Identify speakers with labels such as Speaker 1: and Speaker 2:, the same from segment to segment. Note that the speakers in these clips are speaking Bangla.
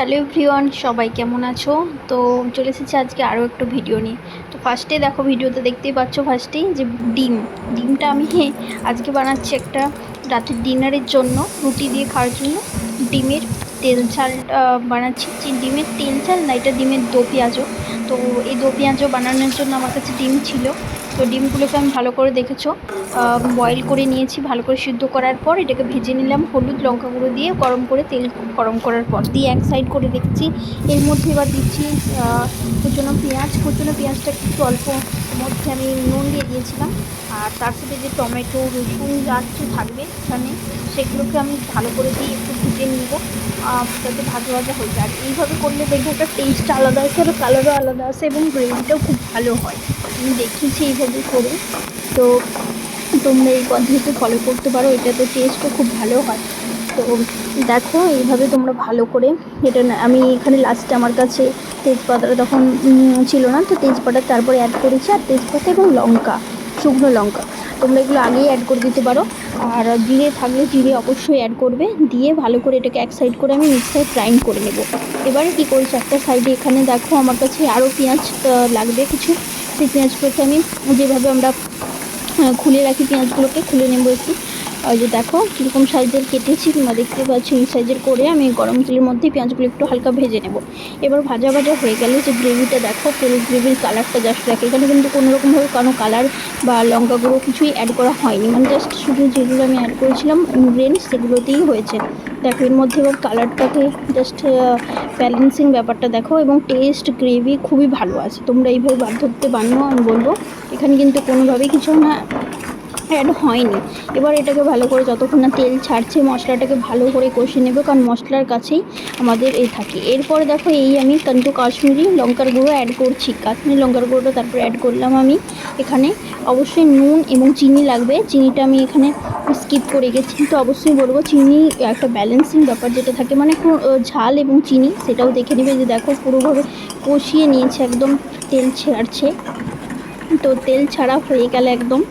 Speaker 1: হ্যালো এভরিওয়ান, সবাই কেমন আছো? তো চলে এসেছি আজকে আরও একটা ভিডিও নিয়ে। তো ফার্স্টে দেখো, ভিডিওতে দেখতেই পাচ্ছ ফার্স্টেই যে ডিমটা আমি আজকে বানাচ্ছি একটা রাতের ডিনারের জন্য, রুটি দিয়ে খাওয়ার জন্য ডিমের তেল ঝাল বানাচ্ছি। ডিমের তেল ঝাল না, এটা ডিমের দো পেঁয়াজও। তো এই দো পেঁয়াজও বানানোর জন্য আমার কাছে ডিম ছিল। তো ডিমগুলোকে আমি ভালো করে দেখেছো বয়েল করে নিয়েছি, ভালো করে সিদ্ধ করার পর এটাকে ভেজে নিলাম হলুদ লঙ্কা গুঁড়ো দিয়ে, গরম করে তেল গরম করার পর দিয়ে এক সাইড করে রেখেছি। এর মধ্যে এবার দিচ্ছি কুচনো পেঁয়াজটা একটু অল্প মধ্যে আমি নুন দিয়ে দিয়েছিলাম। আর তার সাথে যে টমেটো রসুন যা কিছু থাকবে এখানে, সেগুলোকে আমি ভালো করে দিয়ে একটু ভেজে নিব যাতে ভাজা ভাজা হয়ে যায়। আর এইভাবে করলে দেখবো একটা টেস্ট আলাদা আসে, আর কালারও আলাদা আসে এবং গ্রেভিটাও খুব ভালো হয়। আমি দেখিয়েছি এইভাবে করে, তো তোমরা এই পদ্ধতি ফলো করতে পারো, এটাতে টেস্টও খুব ভালো হয়। তো দেখো এইভাবে তোমরা ভালো করে এটা আমি এখানে লাস্টে আমার কাছে তেজপাতাটা তখন ছিল না, তো তেজপাতা তারপরে অ্যাড করেছি, আর তেজপাতা এবং লঙ্কা, শুকনো লঙ্কা তোমরা এগুলো আগেই অ্যাড করে দিতে পারো। আর জিরে থাকলে জিরে অবশ্যই অ্যাড করবে, দিয়ে ভালো করে এটাকে এক সাইড করে আমি মিক্সারে গ্রাইন্ড করে নেব। এবারে কী করছি, একটা সাইডে এখানে দেখো আমার কাছে আরও পেঁয়াজ লাগবে কিছু, সেই পেঁয়াজগুলোকে আমি যেভাবে আমরা খুলে রাখি পেঁয়াজগুলোকে খুলে নেব একটু। ওই যে দেখো কীরকম সাইজের কেটেছি, তোমরা দেখতে পাচ্ছ এই সাইজের করে আমি গরম তেলের মধ্যে পেঁয়াজগুলো একটু হালকা ভেজে নেব। এবার ভাজা ভাজা হয়ে গেলে যে গ্রেভিটা দেখো, গ্রেভির কালারটা জাস্ট দেখে, এখানে কিন্তু কোনোরকমভাবে কোনো কালার বা লঙ্কা গুঁড়ো কিছুই অ্যাড করা হয়নি, মানে জাস্ট শুধু যেগুলো আমি অ্যাড করেছিলাম ইনগ্রেডিয়েন্টস সেগুলোতেই হয়েছে। দেখো এর মধ্যে এবার কালারটাকে জাস্ট ব্যালেন্সিং ব্যাপারটা দেখো, এবং টেস্ট গ্রেভি খুবই ভালো আছে। তোমরা এইভাবে পদ্ধতিতে বানিও, আমি বলবো। এখানে কিন্তু কোনোভাবেই কিছু না অ্যাড হয়নি। এবার এটাকে ভালো করে যতক্ষণ না তেল ছাড়ছে মশলাটাকে ভালো করে কষে নেব, কারণ মশলার কাছেই আমাদের এই থাকে। এরপরে দেখো আমি কিন্তু কাশ্মীরি লঙ্কার গুঁড়ো অ্যাড করছি, কাশ্মীরি লঙ্কার গুঁড়োটা তারপরে অ্যাড করলাম আমি এখানে। অবশ্যই নুন এবং চিনি লাগবে, চিনিটা আমি এখানে স্কিপ করে গেছি, তো অবশ্যই বলবো চিনি একটা ব্যালেন্সিং ব্যাপার যেটা থাকে, মানে একটু ঝাল এবং চিনি সেটাও দেখে নেবে। যে দেখো পুরোভাবে কষিয়ে নিয়েছে, একদম তেল ছাড়ছে। তো তেল ছাড়া হয়ে গেলে একদম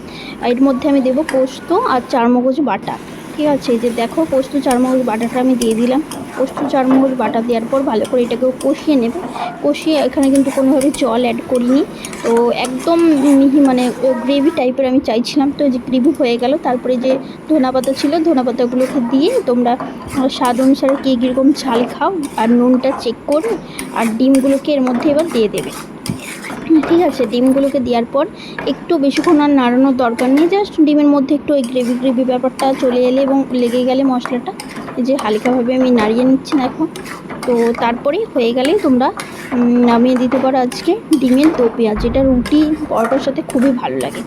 Speaker 1: এর মধ্যে আমি দেবো পোস্ত আর চারমগজ বাটা। ঠিক আছে, এই যে দেখো পোস্ত চারমগজ বাটাটা আমি দিয়ে দিলাম। পোস্ত চারমগজ বাটা দেওয়ার পর ভালো করে এটাকেও কষিয়ে নেবে। কষিয়ে এখানে কিন্তু কোনোভাবে জল অ্যাড করিনি, তো একদম মিহি মানে গ্রেভি টাইপের আমি চাইছিলাম। তো যে গ্রেভি হয়ে গেল, তারপরে যে ধনেপাতা ছিল ধনেপাতাগুলোকে দিয়ে তোমরা স্বাদ অনুসারে কে কীরকম ঝাল খাও আর নুনটা চেক করে আর ডিমগুলোকে এর মধ্যে এবার দিয়ে দেবে। ঠিক আছে, ডিমগুলোকে দেওয়ার পর একটু বেশিক্ষণ আর নাড়ানোর দরকার নেই, জাস্ট ডিমের মধ্যে একটু ওই গ্রেভি ব্যাপারটা চলে এলে এবং লেগে গেলে মশলাটা, যে হালকাভাবে আমি নাড়িয়ে নিচ্ছি দেখো। তো তারপরেই হয়ে গেলেই তোমরা নামিয়ে দিতে পারো আজকে ডিমের দো পেঁয়াজ, যেটা রুটি পরোটার সাথে খুবই ভালো লাগে।